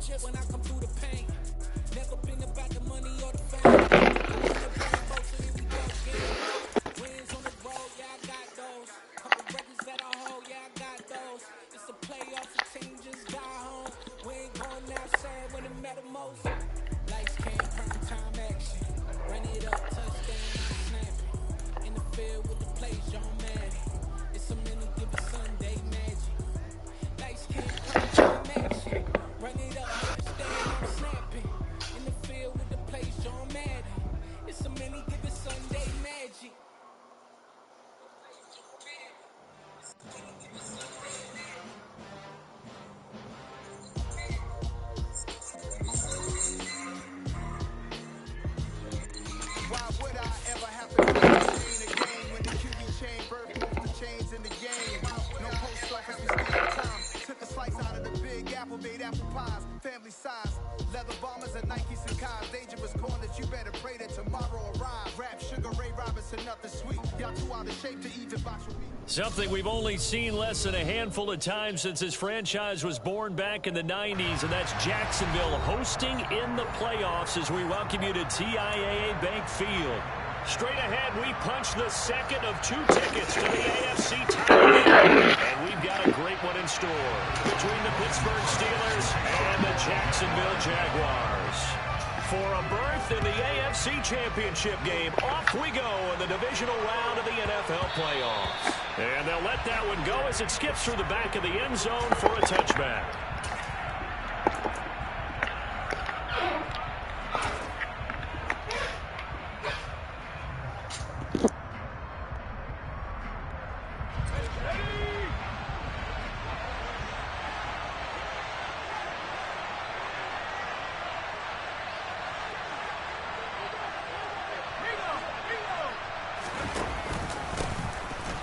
legit when I come through the paint. Never been about the money or the fame. I'm in the rainbow, so here we go again. Wins on the road, yeah, I got those. Couple records that I hold, yeah, I got those. It's the playoffs, the team just got home. We ain't going outside when it matter most. Lights came, prime time action. Run it up, touchdown, snapping. In the field with the plays, John Madden. It's a minute, give it Sunday magic. Lights came, prime time action. Run it up, touchdown, I'm snapping. In the field with the plays, John Madden. It's a minute, give it Sunday magic. Why would I ever have to play a game when the QB chain birthed most the chains in the game? No post office, we still time. Took a slice out of the big apple, made apple pies, family size. Leather bombers and Nikes and Kais. Dangerous corners, you better pray that tomorrow arrives. Rap, Sugar Ray Robinson, nothing sweet. Y'all too out of shape to even box with me. Something we've only seen less than a handful of times since this franchise was born back in the 90s, and that's Jacksonville hosting in the playoffs as we welcome you to TIAA Bank Field. Straight ahead, we punch the second of 2 tickets to the AFC title game, and we've got a great one in store between the Pittsburgh Steelers and the Jacksonville Jaguars. For a berth in the AFC Championship game, off we go in the divisional round of the NFL playoffs. And they'll let that one go as it skips through the back of the end zone for a touchback.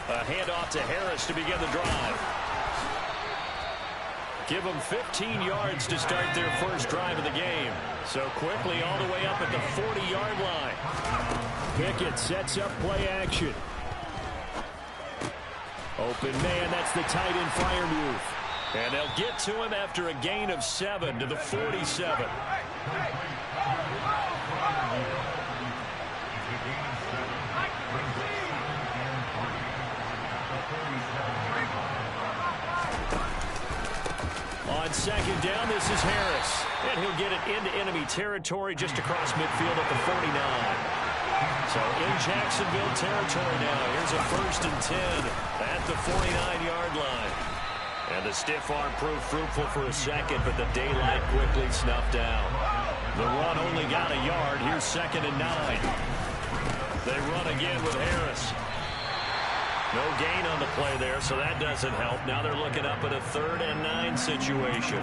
A handoff to Harris to begin the drive. Give them 15 yards to start their first drive of the game. So quickly all the way up at the 40-yard line. Pickett sets up play action. Open man, that's the tight end fire move. And they'll get to him after a gain of 7 to the 47. On second down, this is Harris. And he'll get it into enemy territory just across midfield at the 49. So in Jacksonville territory now. Here's a 1st and 10 at the 49-yard line. And the stiff arm proved fruitful for a second, but the daylight quickly snuffed down. The run only got a yard. Here's 2nd and 9. They run again with Harris. No gain on the play there, so that doesn't help. Now they're looking up at a 3rd and 9 situation.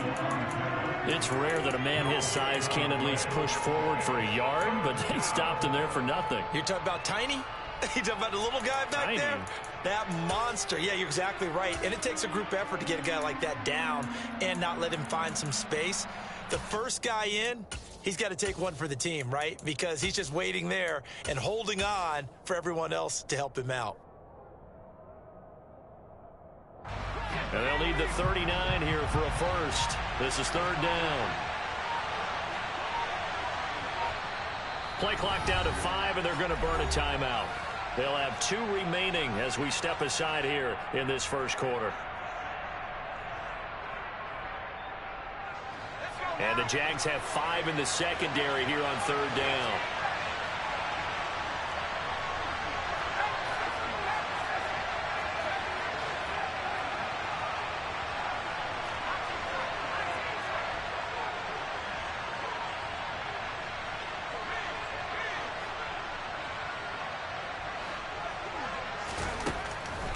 It's rare that a man his size can't at least push forward for a yard, but they stopped him there for nothing. You're talking about Tiny? You talking about the little guy back there? That monster. Yeah, you're exactly right. And it takes a group effort to get a guy like that down and not let him find some space. The first guy in, he's got to take one for the team, right? Because he's just waiting there and holding on for everyone else to help him out. And they'll need the 39 here for a first. This is 3rd down. Play clock down to 5, and they're going to burn a timeout. They'll have 2 remaining as we step aside here in this first quarter. And the Jags have 5 in the secondary here on 3rd down.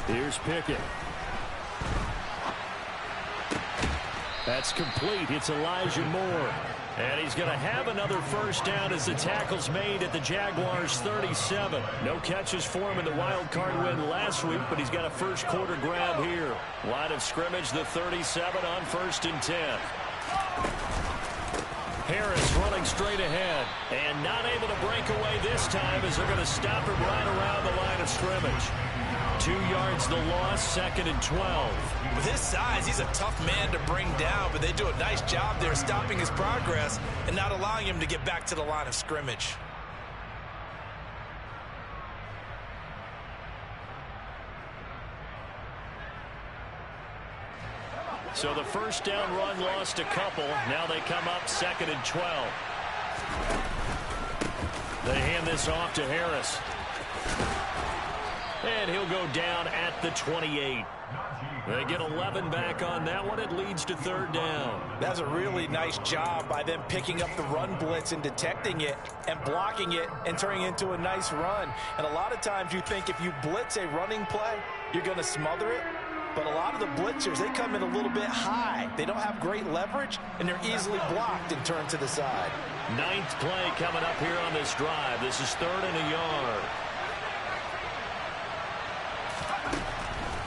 Here's Pickett. That's complete. It's Elijah Moore. And he's going to have another first down as the tackle's made at the Jaguars' 37. No catches for him in the wild card win last week, but he's got a first quarter grab here. Line of scrimmage, the 37 on 1st and 10. Harris running straight ahead and not able to break away this time as they're going to stop him right around the line of scrimmage. 2 yards the loss, 2nd and 12. With his size, he's a tough man to bring down, but they do a nice job there stopping his progress and not allowing him to get back to the line of scrimmage. So the first down run lost a couple. Now they come up 2nd and 12. They hand this off to Harris. And he'll go down at the 28. They get 11 back on that one. It leads to 3rd down. That's a really nice job by them picking up the run blitz and detecting it and blocking it and turning it into a nice run. And a lot of times you think if you blitz a running play, you're going to smother it. But a lot of the blitzers, they come in a little bit high. They don't have great leverage, and they're easily blocked and turned to the side. 9th play coming up here on this drive. This is 3rd and a yard.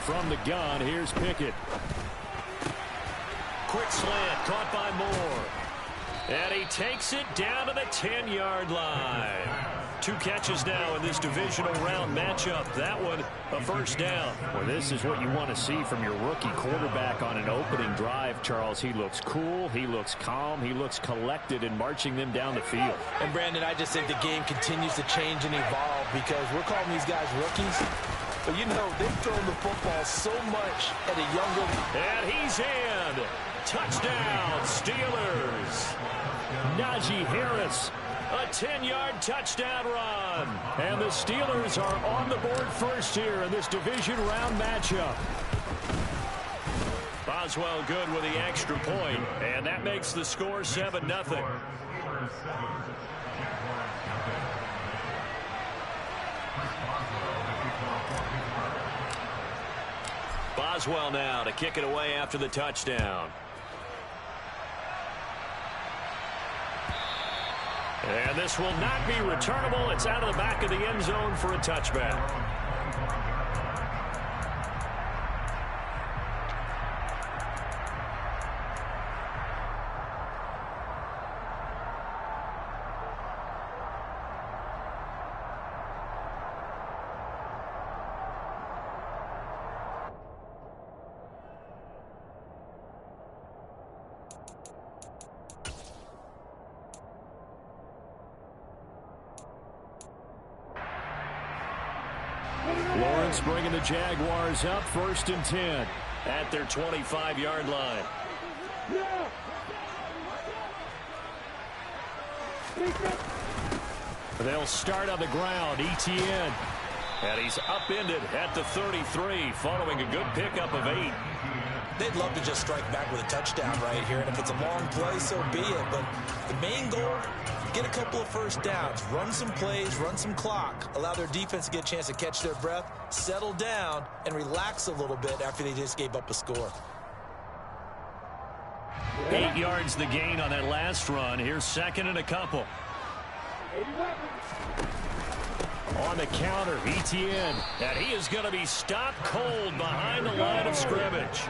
From the gun, here's Pickett. Quick slant, caught by Moore. And he takes it down to the 10-yard line. 2 catches now in this divisional round matchup. That one, a first down. Well, this is what you want to see from your rookie quarterback on an opening drive, Charles. He looks cool, he looks calm, he looks collected in marching them down the field. And, Brandon, I just think the game continues to change and evolve because we're calling these guys rookies. But, you know, they've thrown the football so much at a younger... And he's in. Touchdown, Steelers. Najee Harris. A 10-yard touchdown run. And the Steelers are on the board first here in this division round matchup. Boswell good with the extra point, and that makes the score 7-0. Boswell now to kick it away after the touchdown. And this will not be returnable. It's out of the back of the end zone for a touchback. Lawrence bringing the Jaguars up 1st and 10 at their 25-yard line. They'll start on the ground. Etienne. And he's upended at the 33 following a good pickup of 8. They'd love to just strike back with a touchdown right here. And if it's a long play, so be it. But the main goal, get a couple of first downs, run some plays, run some clock, allow their defense to get a chance to catch their breath, settle down, and relax a little bit after they just gave up a score. 8 yards the gain on that last run. Here's 2nd and a couple. On the counter, Etienne. And he is going to be stopped cold behind the line of scrimmage.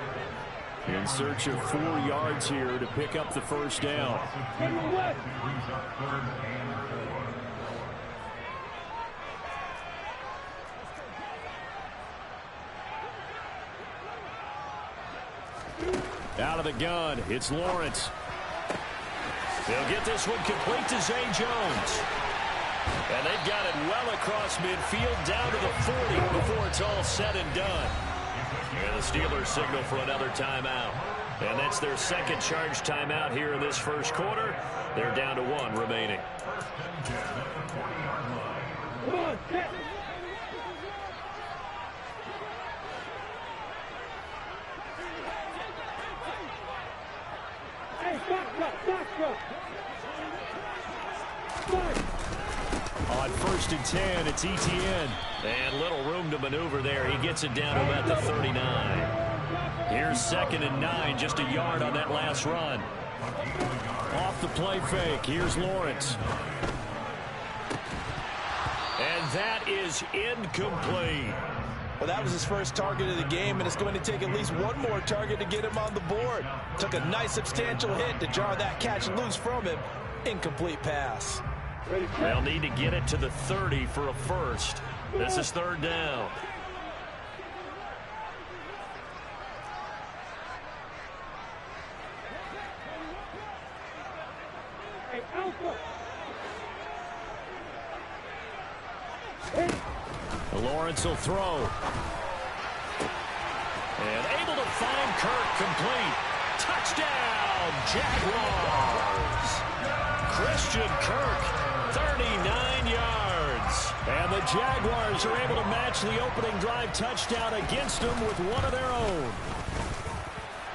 In search of 4 yards here to pick up the first down. Out of the gun, it's Lawrence. They'll get this one complete to Zay Jones. And they've got it well across midfield down to the 40 before it's all said and done. And the Steelers signal for another timeout. And that's their second charge timeout here in this first quarter. They're down to 1 remaining. Come on, get. On 1st and 10, it's Etienne. And little room to maneuver there. He gets it down to about the 39. Here's 2nd and 9, just a yard on that last run. Off the play fake, here's Lawrence. And that is incomplete. Well, that was his first target of the game, and it's going to take at least one more target to get him on the board. Took a nice substantial hit to jar that catch loose from him. Incomplete pass. They'll need to get it to the 30 for a first. This is 3rd down. Lawrence will throw. And able to find Kirk complete. Touchdown, Jaguars. Christian Kirk, 39 yards. And the Jaguars are able to match the opening drive touchdown against them with one of their own.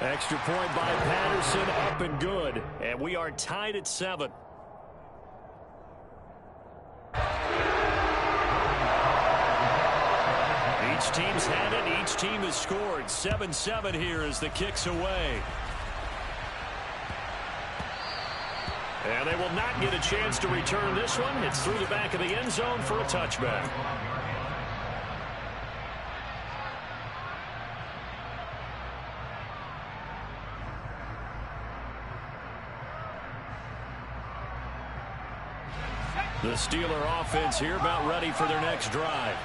Extra point by Patterson, up and good. And we are tied at 7. Each team's had it. Each team has scored. 7-7 here as the kick's away. And they will not get a chance to return this one. It's through the back of the end zone for a touchback. The Steeler offense here about ready for their next drive.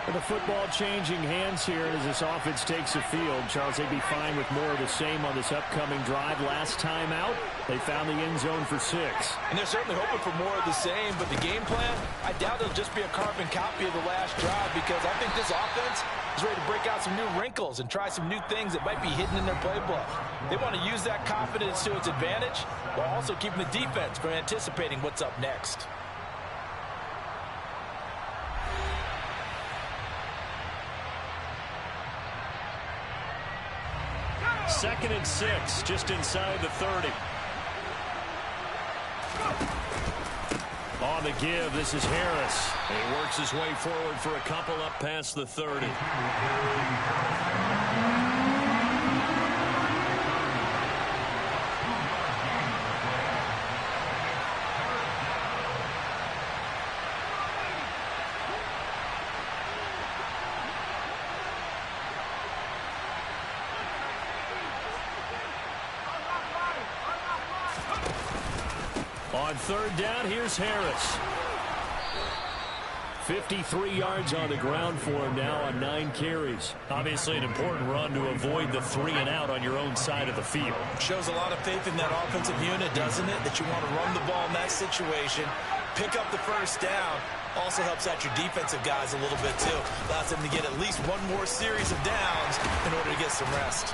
The football changing hands here as this offense takes the field. Charles, they'd be fine with more of the same on this upcoming drive. Last time out, they found the end zone for 6. And they're certainly hoping for more of the same, but the game plan, I doubt it'll just be a carbon copy of the last drive, because I think this offense is ready to break out some new wrinkles and try some new things that might be hidden in their playbook. They want to use that confidence to its advantage while also keeping the defense from anticipating what's up next. Second and 6, just inside the 30. On the give, this is Harris. He works his way forward for a couple up past the 30. On third down, here's Harris. 53 yards on the ground for him now on 9 carries. Obviously an important run to avoid the 3 and out on your own side of the field. Shows a lot of faith in that offensive unit, doesn't it? That you want to run the ball in that situation. Pick up the first down. Also helps out your defensive guys a little bit too. Allows them to get at least one more series of downs in order to get some rest.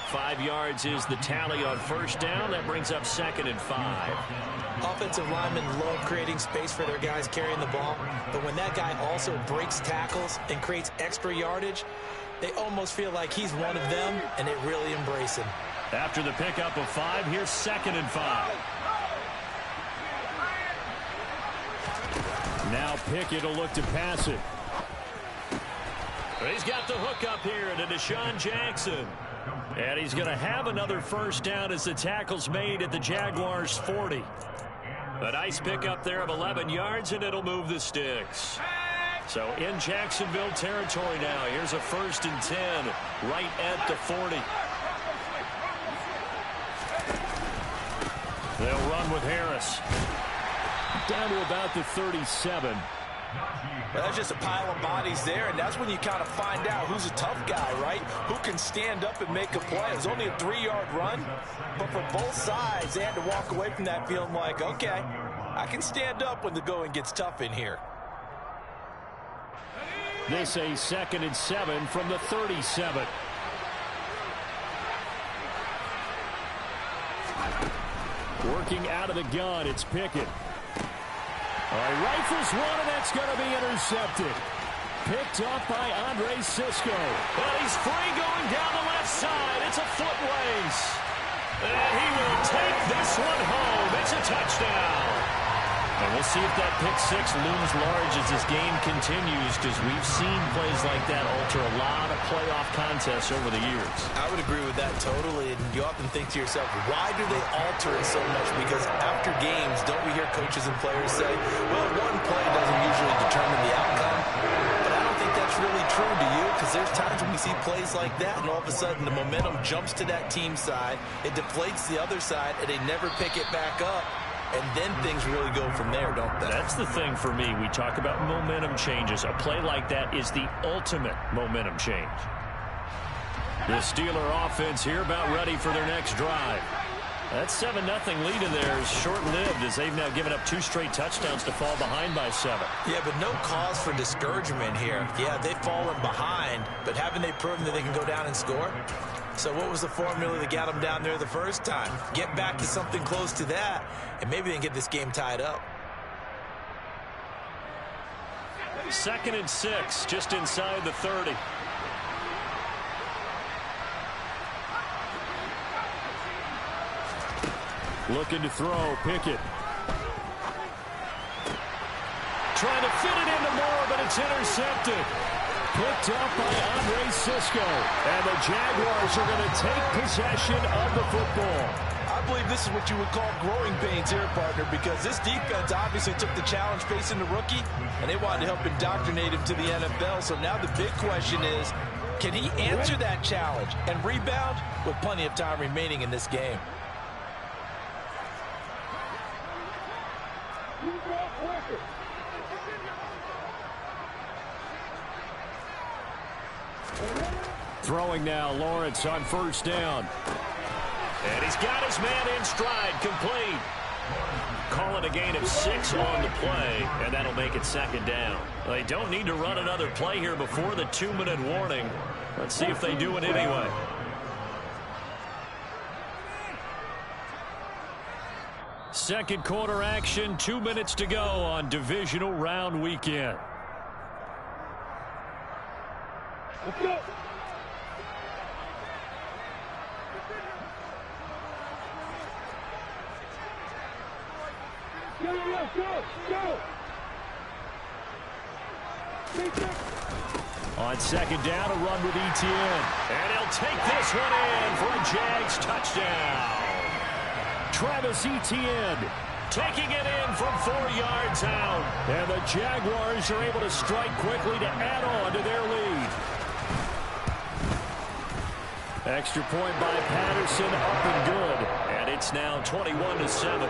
5 yards is the tally on first down. That brings up 2nd and 5. Offensive linemen love creating space for their guys carrying the ball, but when that guy also breaks tackles and creates extra yardage, they almost feel like he's one of them, and they really embrace him. After the pickup of 5, here's 2nd and 5. Now Pickett will look to pass it. He's got the hook up here to Deshaun Jackson. And he's going to have another first down as the tackle's made at the Jaguars' 40. A nice pickup there of 11 yards, and it'll move the sticks. So in Jacksonville territory now. Here's a 1st and 10 right at the 40. They'll run with Harris. Down to about the 37. Well, that's just a pile of bodies there, and that's when you kind of find out who's a tough guy, right? Who can stand up and make a play. It was only a 3-yard run, but for both sides, they had to walk away from that feeling like, okay, I can stand up when the going gets tough in here. This a 2nd and 7 from the 37. Working out of the gun, it's Pickett. Rifles one, and that's going to be intercepted. Picked up by Andre Sisco. Well, he's free going down the left side. It's a foot race. And he will take this one home. It's a touchdown. And we'll see if that pick 6 looms large as this game continues, because we've seen plays like that alter a lot of playoff contests over the years. I would agree with that totally, and you often think to yourself, why do they alter it so much? Because after games, don't we hear coaches and players say, well, one play doesn't usually determine the outcome? But I don't think that's really true to you, because there's times when we see plays like that, and all of a sudden the momentum jumps to that team side, it deflates the other side, and they never pick it back up. And then things really go from there, don't they? That's the thing for me. We talk about momentum changes. A play like that is the ultimate momentum change. The Steeler offense here about ready for their next drive. That 7-0 lead in there is short-lived as they've now given up 2 straight touchdowns to fall behind by 7. Yeah, but no cause for discouragement here. Yeah, they've fallen behind, but haven't they proven that they can go down and score? So what was the formula that got them down there the first time? Get back to something close to that, and maybe they can get this game tied up. 2nd and 6, just inside the 30. Looking to throw, Pickett. Trying to fit it into Moore, but it's intercepted. Picked up by Andre Sisco. And the Jaguars are going to take possession of the football. I believe this is what you would call growing pains here, partner, because this defense obviously took the challenge facing the rookie, and they wanted to help indoctrinate him to the NFL. So now the big question is, can he answer that challenge and rebound with plenty of time remaining in this game? Throwing now, Lawrence on 1st down. And he's got his man in stride, complete. Calling a gain of 6 on the play, and that'll make it 2nd down. They don't need to run another play here before the 2-minute warning. Let's see if they do it anyway. Second quarter action, 2 minutes to go on divisional round weekend. Let's go. Go. On 2nd down, a run with Etienne. And he'll take this one in for a Jags touchdown. Travis Etienne taking it in from 4 yards out. And the Jaguars are able to strike quickly to add on to their lead. Extra point by Patterson, up and good. And it's now 21-7.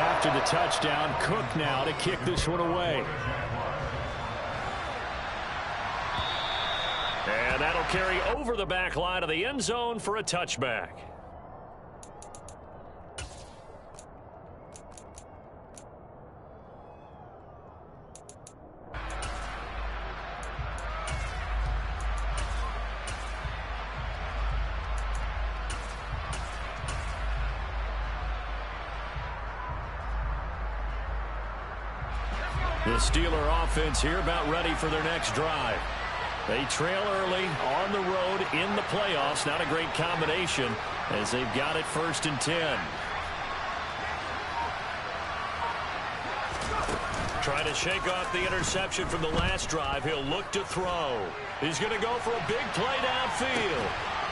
After the touchdown, Cook now to kick this one away. And that'll carry over the back line of the end zone for a touchback. The Steeler offense here about ready for their next drive. They trail early on the road in the playoffs. Not a great combination as they've got it 1st and 10. Trying to shake off the interception from the last drive. He'll look to throw. He's going to go for a big play downfield.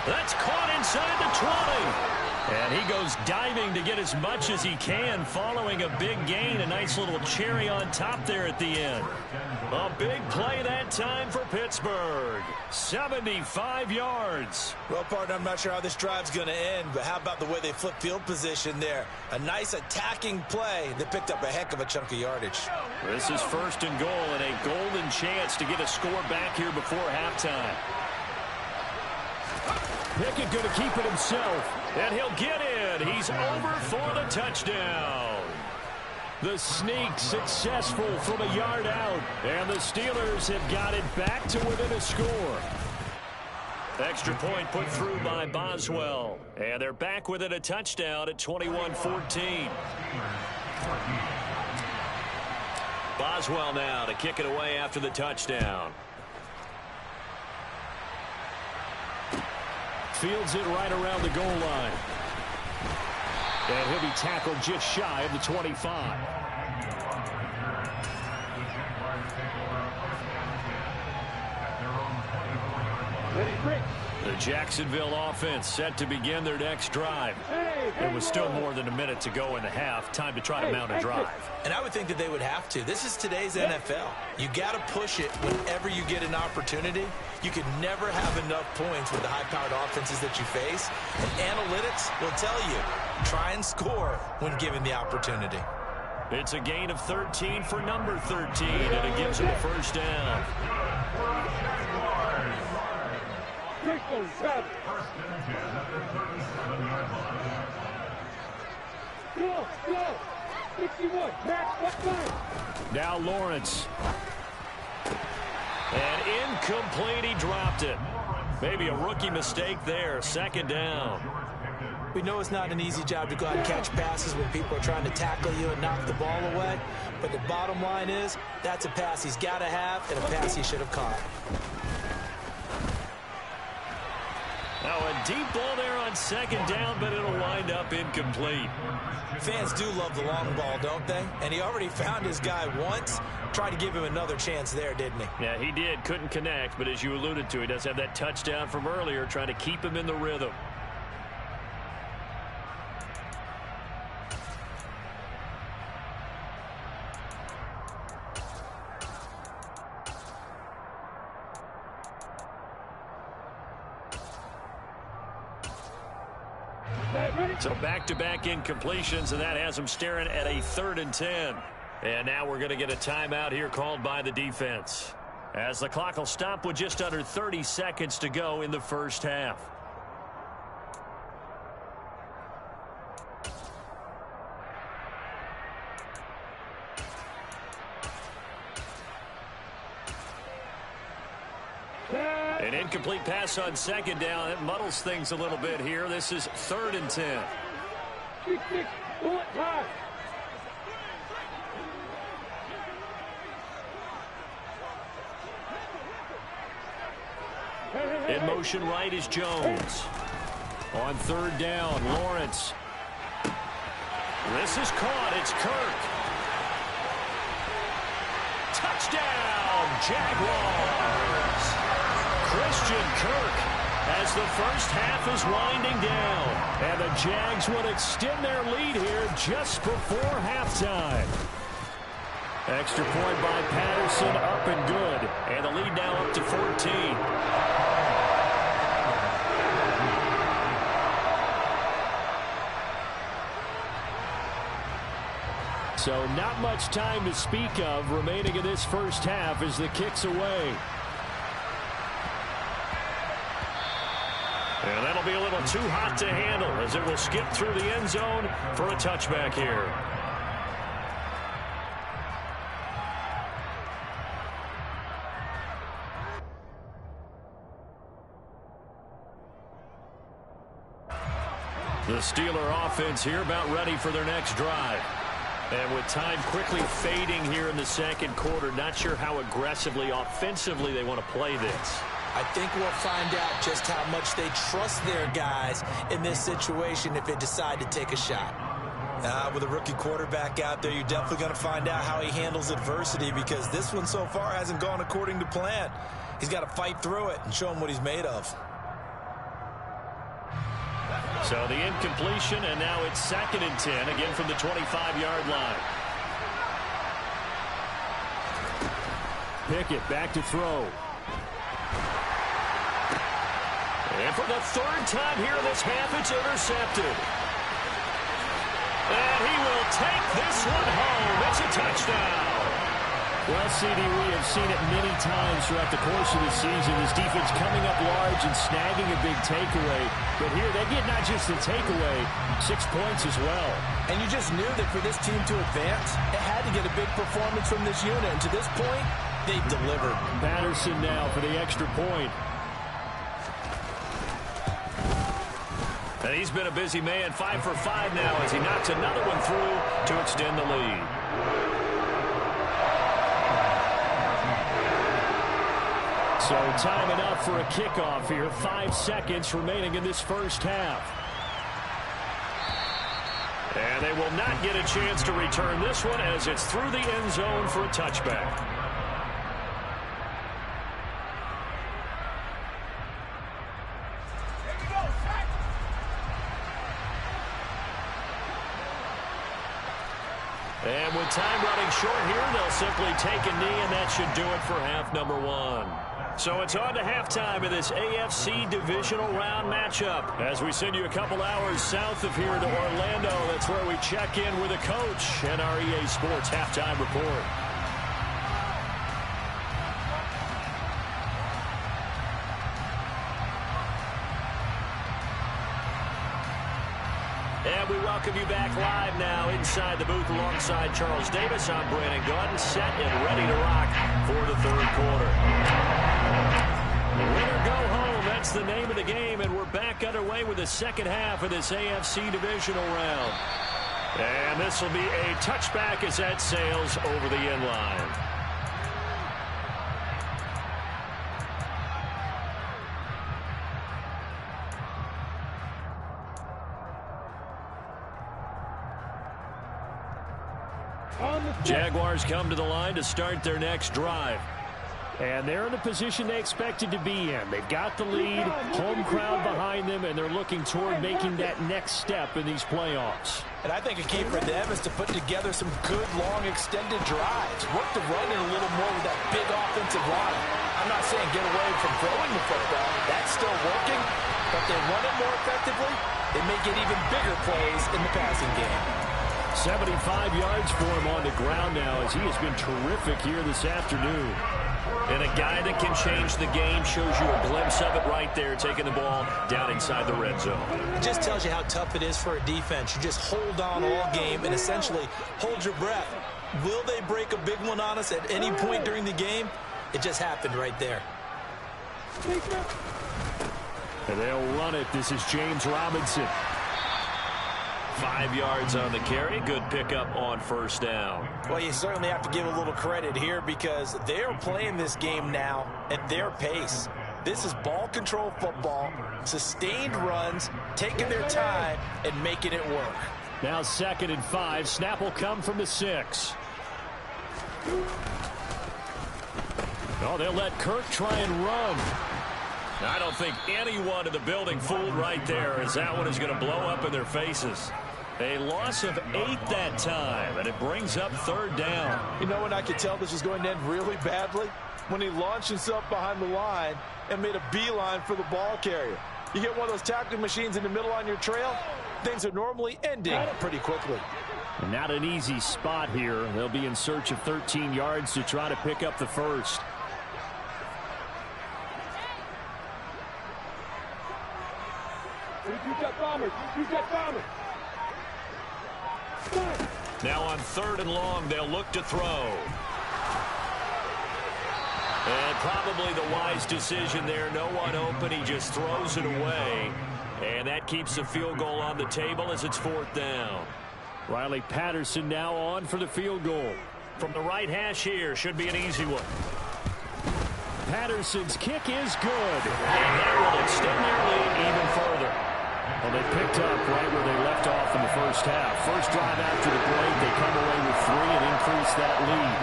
That's caught inside the 20. And he goes diving to get as much as he can following a big gain. A nice little cherry on top there at the end. A big play that time for Pittsburgh. 75 yards. Well, partner, I'm not sure how this drive's going to end, but how about the way they flip field position there? A nice attacking play that picked up a heck of a chunk of yardage. This is 1st and goal and a golden chance to get a score back here before halftime. Pickett going to keep it himself. And he'll get in. He's over for the touchdown. The sneak successful from a yard out. And the Steelers have got it back to within a score. Extra point put through by Boswell. And they're back within a touchdown at 21-14. Boswell now to kick it away after the touchdown. Fields it right around the goal line. And he'll be tackled just shy of the 25. The Jacksonville offense set to begin their next drive. It was still more than a minute to go in the half. Time to try to mount a drive. And I would think that they would have to. This is today's NFL. You got to push it whenever you get an opportunity. You could never have enough points with the high-powered offenses that you face. And analytics will tell you, try and score when given the opportunity. It's a gain of 13 for number 13, and it gives him a 1st down. Now Lawrence. And incomplete, he dropped it. Maybe a rookie mistake there, second down. We know it's not an easy job to go out and catch passes when people are trying to tackle you and knock the ball away. But the bottom line is, that's a pass he's got to have and a pass he should have caught. Now a deep ball there on second down, but it'll wind up incomplete. Fans do love the long ball, don't they? And he already found his guy once. Tried to give him another chance there, didn't he? Yeah, he did. Couldn't connect, but as you alluded to, he does have that touchdown from earlier, trying to keep him in the rhythm. So back-to-back incompletions, and that has him staring at a 3rd and 10. And now we're going to get a timeout here called by the defense, as the clock will stop with just under 30 seconds to go in the first half. An incomplete pass on second down. It muddles things a little bit here. This is 3rd and 10. In motion right is Jones. On 3rd down, Lawrence. This is caught. It's Kirk. Touchdown, Jaguars. Christian Kirk as the first half is winding down. And the Jags would extend their lead here just before halftime. Extra point by Patterson, up and good. And the lead now up to 14. So not much time to speak of remaining in this first half as the kick's away. And that'll be a little too hot to handle as it will skip through the end zone for a touchback here. The Steeler offense here about ready for their next drive. And with time quickly fading here in the second quarter, not sure how aggressively, offensively they want to play this. I think we'll find out just how much they trust their guys in this situation if they decide to take a shot. With a rookie quarterback out there, you're definitely going to find out how he handles adversity, because this one so far hasn't gone according to plan. He's got to fight through it and show him what he's made of. So the incompletion, and now it's 2nd and 10, again from the 25-yard line. Pickett back to throw. And for the 3rd time here in this half, it's intercepted. And he will take this one home. It's a touchdown. Well, CD, we have seen it many times throughout the course of the season. This defense coming up large and snagging a big takeaway. But here they get not just the takeaway, 6 points as well. And you just knew that for this team to advance, it had to get a big performance from this unit. And to this point, they've delivered. Patterson now for the extra point. And he's been a busy man, 5 for 5 now as he knocks another one through to extend the lead. So time enough for a kickoff here. 5 seconds remaining in this first half. And they will not get a chance to return this one as it's through the end zone for a touchback. And with time running short here, they'll simply take a knee, and that should do it for half number 1. So it's on to halftime in this AFC divisional round matchup. As we send you a couple hours south of here to Orlando, that's where we check in with a coach and our EA Sports halftime report. And we welcome you back live now inside the booth alongside Charles Davis. I'm Brandon Gaudin, set and ready to rock for the third quarter. Win or go home, that's the name of the game, and we're back underway with the second half of this AFC divisional round. And this will be a touchback as that sails over the end line. Jaguars come to the line to start their next drive. And they're in the position they expected to be in. They've got the lead, home crowd behind them, and they're looking toward making that next step in these playoffs. And I think a key for them is to put together some good, long, extended drives. Work the run in a little more with that big offensive line. I'm not saying get away from throwing the football. That's still working. But they run it more effectively, they may get even bigger plays in the passing game. 75 yards for him on the ground now as he has been terrific here this afternoon. And a guy that can change the game, shows you a glimpse of it right there, taking the ball down inside the red zone. It just tells you how tough it is for a defense. You just hold on all game and essentially hold your breath. Will they break a big one on us at any point during the game? It just happened right there. And they'll run it. This is James Robinson. 5 yards on the carry. Good pickup on first down. Well, you certainly have to give a little credit here because they're playing this game now at their pace. This is ball control football, sustained runs, taking their time, and making it work. Now 2nd and 5. Snap will come from the 6. Oh, they'll let Kirk try and run. I don't think anyone in the building fooled right there, as that one is going to blow up in their faces. A loss of 8 that time, and it brings up 3rd down. You know when I could tell this was going to end really badly? When he launched himself behind the line and made a beeline for the ball carrier. You get one of those tackling machines in the middle on your trail, things are normally ending pretty quickly. Not an easy spot here. They'll be in search of 13 yards to try to pick up the first. Now on 3rd and long, they'll look to throw. And probably the wise decision there. No one open. He just throws it away. And that keeps the field goal on the table as it's 4th down. Riley Patterson now on for the field goal. From the right hash here, should be an easy one. Patterson's kick is good. And that will extend their lead even further. Well, they picked up right where they left off in the first half. First drive after the break, they come away with 3 and increase that lead.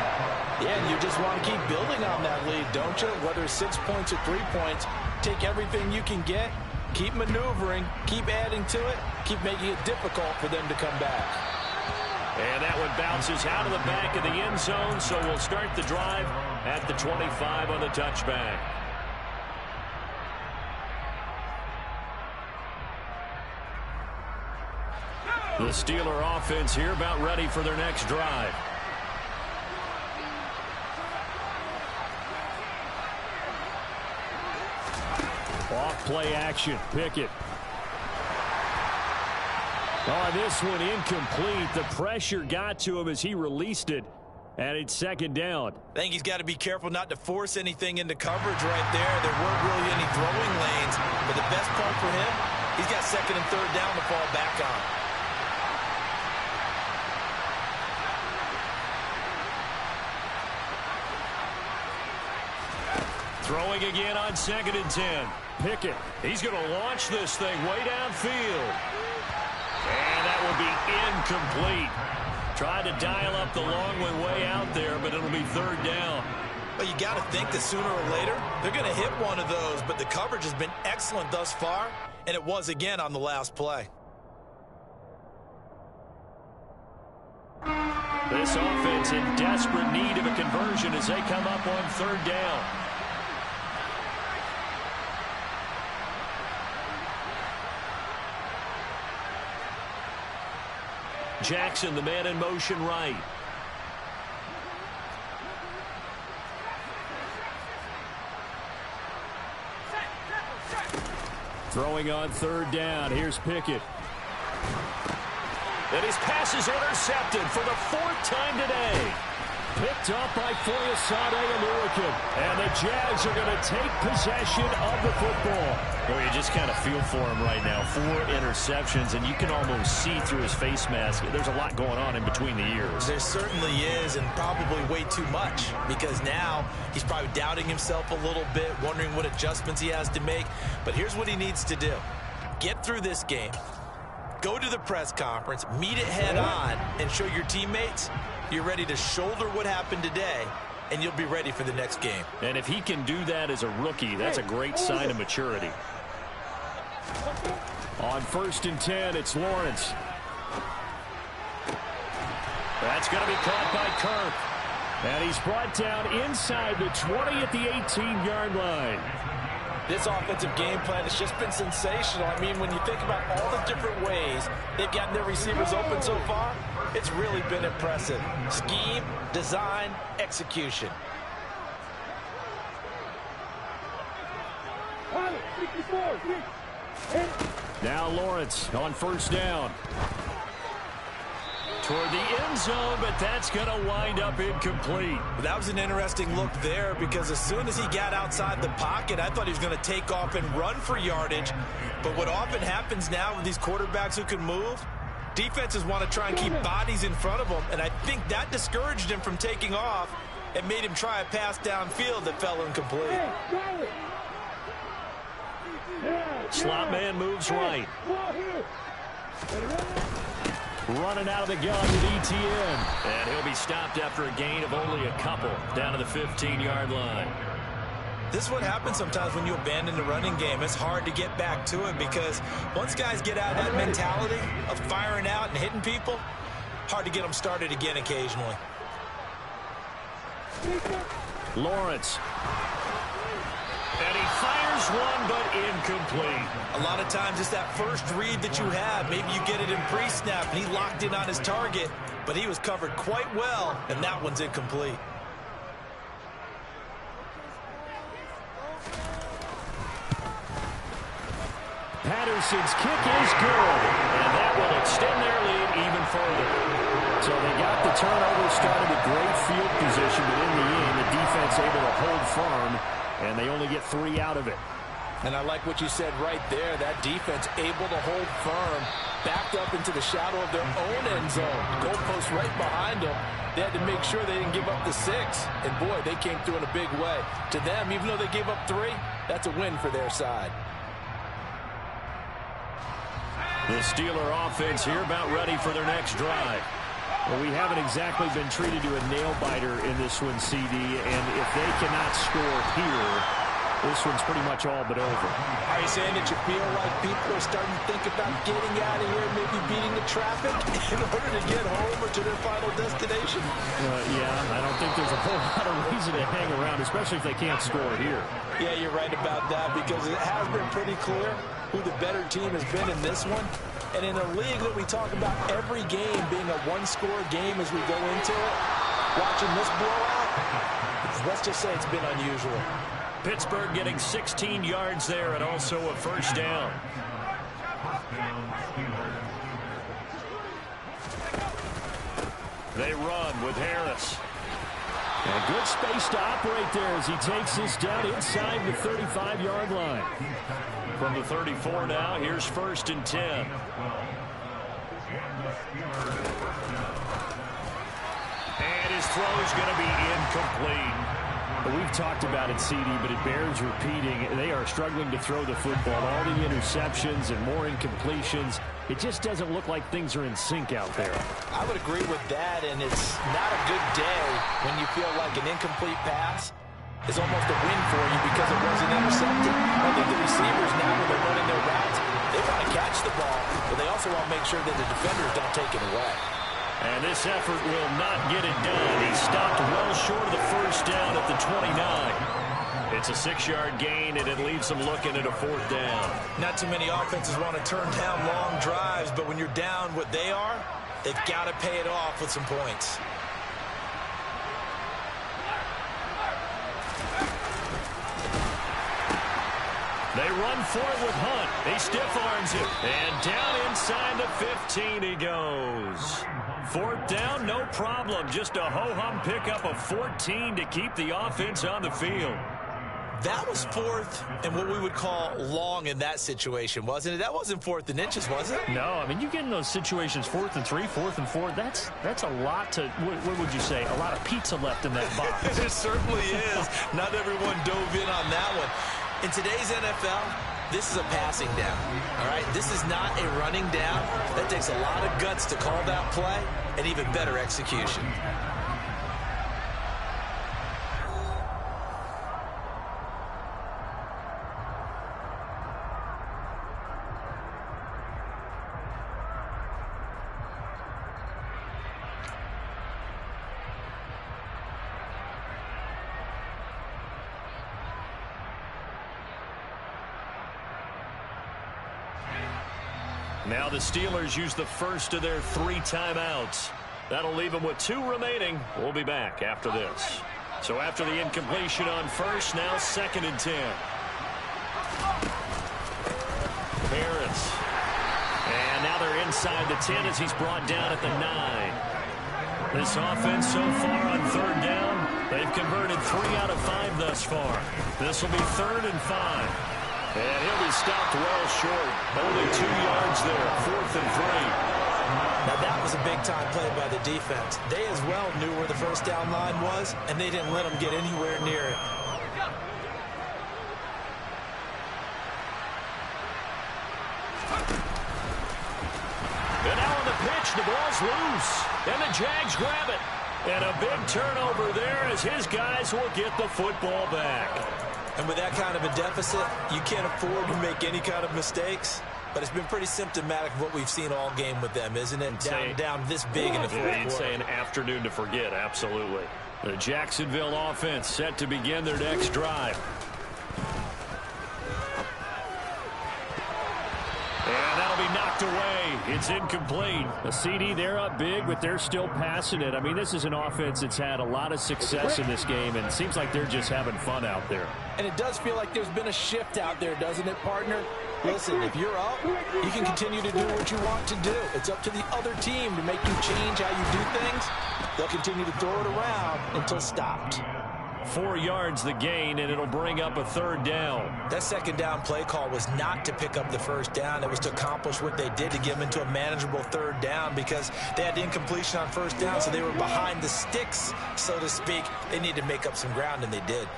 Yeah, and you just want to keep building on that lead, don't you? Whether it's 6 points or 3 points, take everything you can get, keep maneuvering, keep adding to it, keep making it difficult for them to come back. And that one bounces out of the back of the end zone, so we'll start the drive at the 25 on the touchback. The Steeler offense here about ready for their next drive. Off play action. Pickett. Oh, this one incomplete. The pressure got to him as he released it. And it's 2nd down. I think he's got to be careful not to force anything into coverage right there. There weren't really any throwing lanes. But the best part for him, he's got 2nd and 3rd down to fall back on. Throwing again on 2nd and 10. Pickett. He's going to launch this thing way downfield. And that will be incomplete. Tried to dial up the long one way out there, but it'll be 3rd down. But you got to think that sooner or later, they're going to hit one of those. But the coverage has been excellent thus far, and it was again on the last play. This offense in desperate need of a conversion as they come up on 3rd down. Jackson, the man in motion right. Throwing on 3rd down. Here's Pickett. And his pass is intercepted for the 4th time today. Picked up by Foyesade Oluwakim. And the Jags are going to take possession of the football. Well, you just kind of feel for him right now. 4 interceptions, and you can almost see through his face mask. There's a lot going on in between the ears. There certainly is, and probably way too much, because now he's probably doubting himself a little bit, wondering what adjustments he has to make. But here's what he needs to do. Get through this game. Go to the press conference, meet it head on, and show your teammates you're ready to shoulder what happened today, and you'll be ready for the next game. And if he can do that as a rookie, that's a great sign of maturity. On 1st and 10, it's Lawrence. That's going to be caught by Kirk. And he's brought down inside the 20 at the 18-yard line. This offensive game plan has just been sensational. I mean, when you think about all the different ways they've gotten their receivers open so far, it's really been impressive. Scheme, design, execution. Now Lawrence on 1st down. Toward the end zone, but that's going to wind up incomplete. That was an interesting look there, because as soon as he got outside the pocket, I thought he was going to take off and run for yardage. But what often happens now with these quarterbacks who can move, defenses want to try and keep bodies in front of them, and I think that discouraged him from taking off and made him try a pass downfield that fell incomplete. Slot man moves right. Running out of the gun with ETN. And he'll be stopped after a gain of only a couple down to the 15-yard line. This is what happens sometimes when you abandon the running game. It's hard to get back to it, because once guys get out of that mentality of firing out and hitting people, hard to get them started again occasionally. Lawrence. And he fires one, but incomplete. A lot of times it's that first read that you have. Maybe you get it in pre-snap, and he locked in on his target, but he was covered quite well, and that one's incomplete. Patterson's kick is good. And that will extend their lead even further. So they got the turnover started with great field position, but in the end, the defense able to hold firm, and they only get 3 out of it. And I like what you said right there. That defense able to hold firm, backed up into the shadow of their own end zone. Goalpost right behind them. They had to make sure they didn't give up the 6. And, boy, they came through in a big way. To them, even though they gave up 3, that's a win for their side. The Steeler offense here about ready for their next drive. Well, we haven't exactly been treated to a nail-biter in this one, CD, and if they cannot score here, this one's pretty much all but over. Are you saying that you feel like people are starting to think about getting out of here, maybe beating the traffic in order to get home or to their final destination? Yeah, I don't think there's a whole lot of reason to hang around, especially if they can't score here. Yeah, you're right about that, because it has been pretty clear who the better team has been in this one. And in a league that we talk about every game being a one-score game as we go into it, watching this blowout, let's just say it's been unusual. Pittsburgh getting 16 yards there and also a 1st down. They run with Harris. And good space to operate there as he takes this down inside the 35-yard line. From the 34 now, here's 1st and 10. And his throw is going to be incomplete. We've talked about it, CD, but it bears repeating. They are struggling to throw the football. All the interceptions and more incompletions. It just doesn't look like things are in sync out there. I would agree with that, and it's not a good day when you feel like an incomplete pass is almost a win for you because it wasn't intercepted. I think the receivers now, when they're running their routes, they want to catch the ball, but they also want to make sure that the defenders don't take it away. And this effort will not get it done. He stopped well short of the 1st down at the 29. It's a 6-yard gain, and it leaves them looking at a 4th down. Not too many offenses want to turn down long drives, but when you're down what they are, they've got to pay it off with some points. They run for it with Hunt. He stiff arms it. And down inside the 15 he goes. Fourth down, no problem. Just a ho-hum pickup of 14 to keep the offense on the field. That was fourth and what we would call long in that situation, wasn't it? That wasn't fourth and inches, was it? No, I mean, you get in those situations, 4th and 3, 4th and 4. That's a lot to, what would you say, a lot of pizza left in that box. It certainly is. Not everyone dove in on that one. In today's NFL, this is a passing down, all right? This is not a running down. That takes a lot of guts to call that play and even better execution. Now the Steelers use the first of their 3 timeouts. That'll leave them with 2 remaining. We'll be back after this. So after the incompletion on first, now 2nd and 10. Harris. And now they're inside the 10 as he's brought down at the 9. This offense so far on 3rd down, they've converted 3 out of 5 thus far. This will be 3rd and 5. And he'll be stopped well short. Only 2 yards there. 4th and 3. Now that was a big-time play by the defense. They as well knew where the first down line was, and they didn't let them get anywhere near it. And now on the pitch, the ball's loose. And the Jags grab it. And a big turnover there as his guys will get the football back. And with that kind of a deficit, you can't afford to make any kind of mistakes. But it's been pretty symptomatic of what we've seen all game with them, isn't it? Down this big in the fourth quarter. You'd say an afternoon to forget, absolutely. The Jacksonville offense set to begin their next drive. And that'll be knocked away. It's incomplete. A CD, they're up big, but they're still passing it. I mean, this is an offense that's had a lot of success in this game, and it seems like they're just having fun out there. And it does feel like there's been a shift out there, doesn't it, partner? Listen, if you're up, you can continue to do what you want to do. It's up to the other team to make you change how you do things. They'll continue to throw it around until stopped. 4 yards the gain, and it'll bring up a 3rd down. That 2nd down play call was not to pick up the first down. It was to accomplish what they did to get them into a manageable 3rd down because they had the incompletion on first down, so they were behind the sticks, so to speak. They needed to make up some ground, and they did.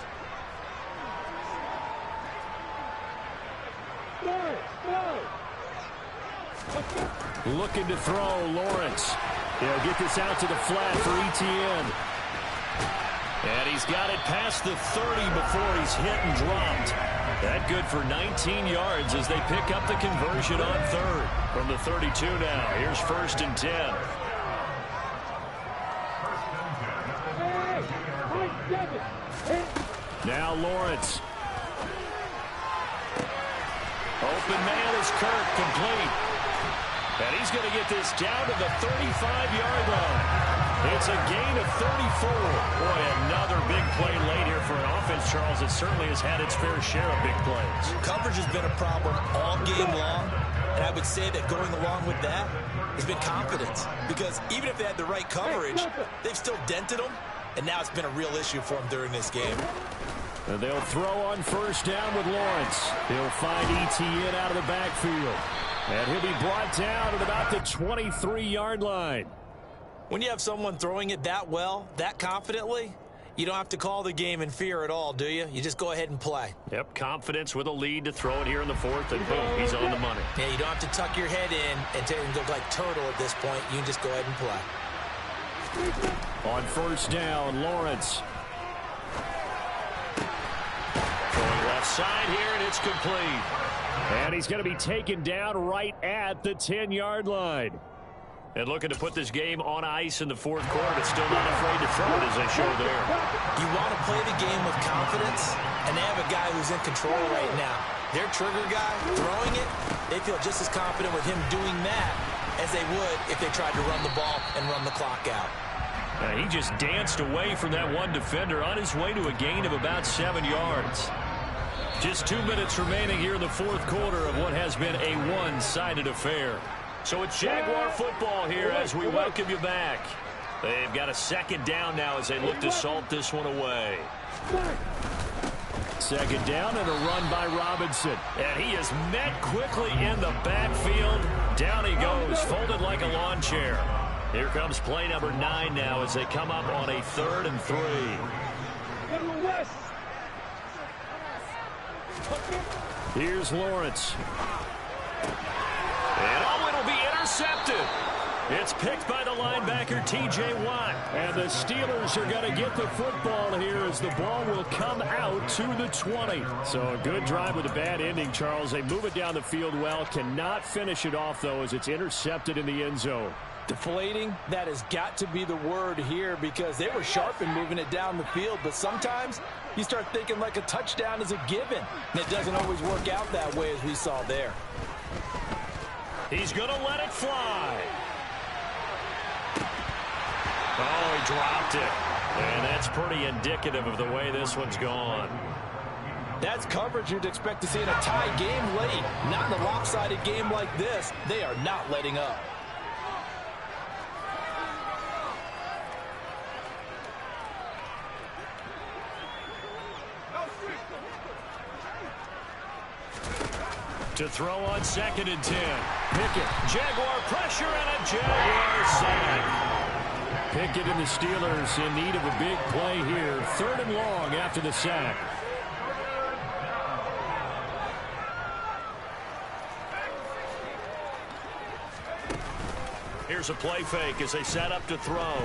Looking to throw, Lawrence. He'll get this out to the flat for ETN. And he's got it past the 30 before he's hit and dropped. That good for 19 yards as they pick up the conversion on 3rd. From the 32 now, here's 1st and 10. Now Lawrence. Open man is Kirk, complete. And he's going to get this down to the 35-yard line. It's a gain of 34. Boy, another big play late here for an offense, Charles, that certainly has had its fair share of big plays. Coverage has been a problem all game long, and I would say that going along with that has been confidence. Because even if they had the right coverage, they've still dented them, and now it's been a real issue for them during this game. And they'll throw on first down with Lawrence. He'll find ETN out of the backfield. And he'll be brought down at about the 23-yard line. When you have someone throwing it that well, that confidently, you don't have to call the game in fear at all, do you? You just go ahead and play. Yep, confidence with a lead to throw it here in the 4th, and boom, he's on the money. Yeah, you don't have to tuck your head in and look like turtle at this point. You can just go ahead and play. On first down, Lawrence. Going left side here, and it's complete. And he's going to be taken down right at the 10-yard line. And looking to put this game on ice in the 4th quarter, but still not afraid to throw it as they show there. You want to play the game with confidence, and they have a guy who's in control right now. Their trigger guy throwing it, they feel just as confident with him doing that as they would if they tried to run the ball and run the clock out. He just danced away from that one defender on his way to a gain of about 7 yards. Just 2 minutes remaining here in the fourth quarter of what has been a one-sided affair. So it's Jaguar football here as we welcome you back. They've got a second down now as they look to salt this one away. Second down and a run by Robinson. And he is met quickly in the backfield. Down he goes, folded like a lawn chair. Here comes play number 9 now as they come up on a 3rd and 3. Here's Lawrence. And it'll be intercepted. It's picked by the linebacker, T.J. Watt. And the Steelers are going to get the football here as the ball will come out to the 20. So a good drive with a bad ending, Charles. They move it down the field well. Cannot finish it off, though, as it's intercepted in the end zone. Deflating, that has got to be the word here because they were sharp in moving it down the field. But sometimes you start thinking like a touchdown is a given. And it doesn't always work out that way as we saw there. He's going to let it fly. Oh, he dropped it. And that's pretty indicative of the way this one's gone. That's coverage you'd expect to see in a tie game late. Not in a lopsided game like this. They are not letting up. To throw on 2nd and 10. Pickett. Jaguar pressure and a Jaguar sack. Pickett and the Steelers in need of a big play here. 3rd and long after the sack. Here's a play fake as they set up to throw.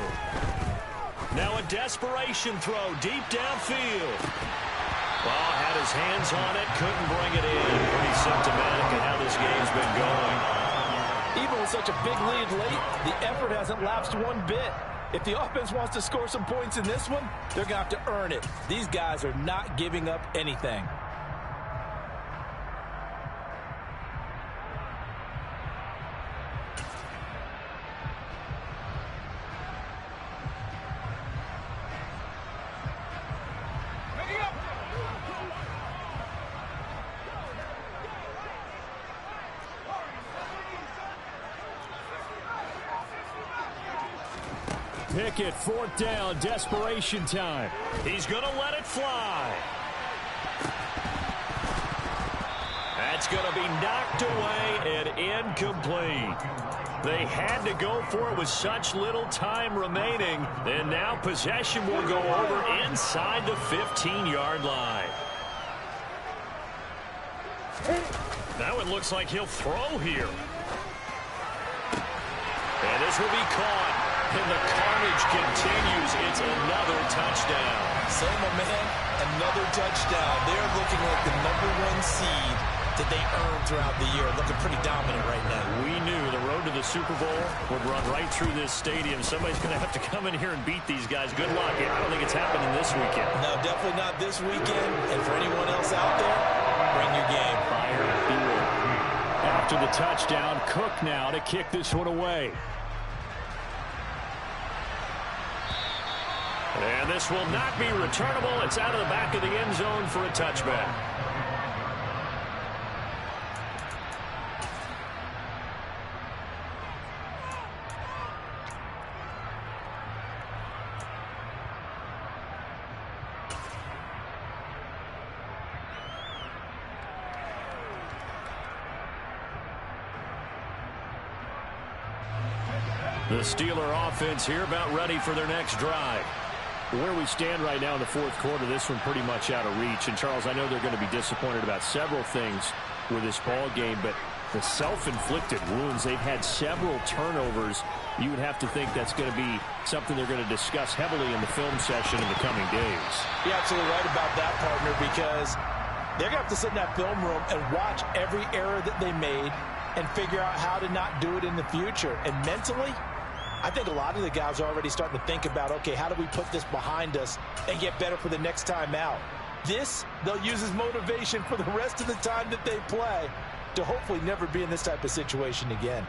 Now a desperation throw deep downfield. Ball had his hands on it, couldn't bring it in. Pretty symptomatic of how this game's been going. Even with such a big lead late, the effort hasn't lapsed one bit. If the offense wants to score some points in this one, they're going to have to earn it. These guys are not giving up anything. Pickett, 4th down, desperation time. He's going to let it fly. That's going to be knocked away and incomplete. They had to go for it with such little time remaining, and now possession will go over inside the 15-yard line. Now it looks like he'll throw here. And this will be caught. And the carnage continues. It's another touchdown. Say, my man, another touchdown. They're looking like the #1 seed that they earned throughout the year. Looking pretty dominant right now. We knew the road to the Super Bowl would run right through this stadium. Somebody's going to have to come in here and beat these guys. Good luck. I don't think it's happening this weekend. No, definitely not this weekend. And for anyone else out there, bring your game. Fire beware. After the touchdown, Cook now to kick this one away. And this will not be returnable. It's out of the back of the end zone for a touchback. The Steeler offense here about ready for their next drive. Where we stand right now in the fourth quarter, this one pretty much out of reach. And, Charles, I know they're going to be disappointed about several things with this ball game, but the self-inflicted wounds, they've had several turnovers. You would have to think that's going to be something they're going to discuss heavily in the film session in the coming days. You're absolutely right about that, partner, because they're going to have to sit in that film room and watch every error that they made and figure out how to not do it in the future. And mentally, I think a lot of the guys are already starting to think about, okay, how do we put this behind us and get better for the next time out? This, they'll use as motivation for the rest of the time that they play to hopefully never be in this type of situation again.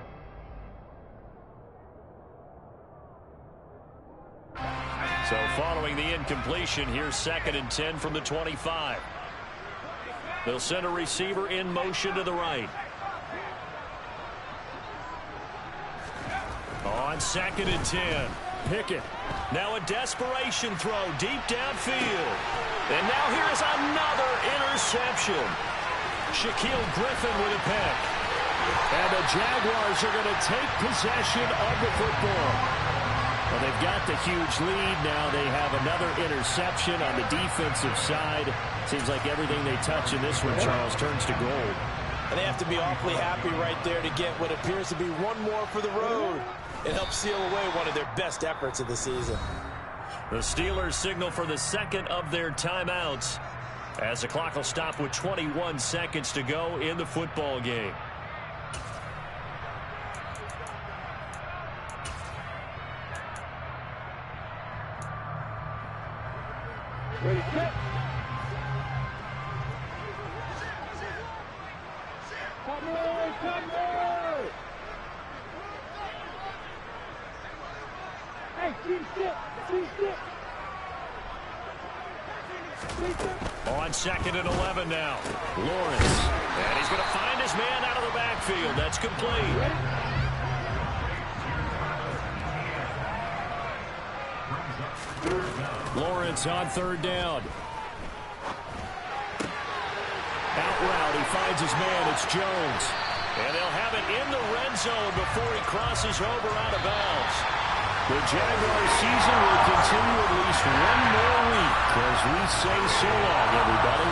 So following the incompletion, here's 2nd and 10 from the 25. They'll send a receiver in motion to the right. On 2nd and 10. Kickin. Now a desperation throw deep downfield. And now here's another interception. Shaquille Griffin with a pick. And the Jaguars are going to take possession of the football. Well, they've got the huge lead. Now they have another interception on the defensive side. Seems like everything they touch in this one, Charles, turns to gold. And they have to be awfully happy right there to get what appears to be one more for the road. It helps seal away one of their best efforts of the season. The Steelers signal for the second of their timeouts as the clock will stop with 21 seconds to go in the football game. Ready, set. On 2nd and 11 now. Lawrence. And he's going to find his man out of the backfield. That's complete. Lawrence on 3rd down. Out route, he finds his man. It's Jones. And they'll have it in the red zone before he crosses over out of bounds. The Jaguars season will continue at least one more week as we say so long, everybody.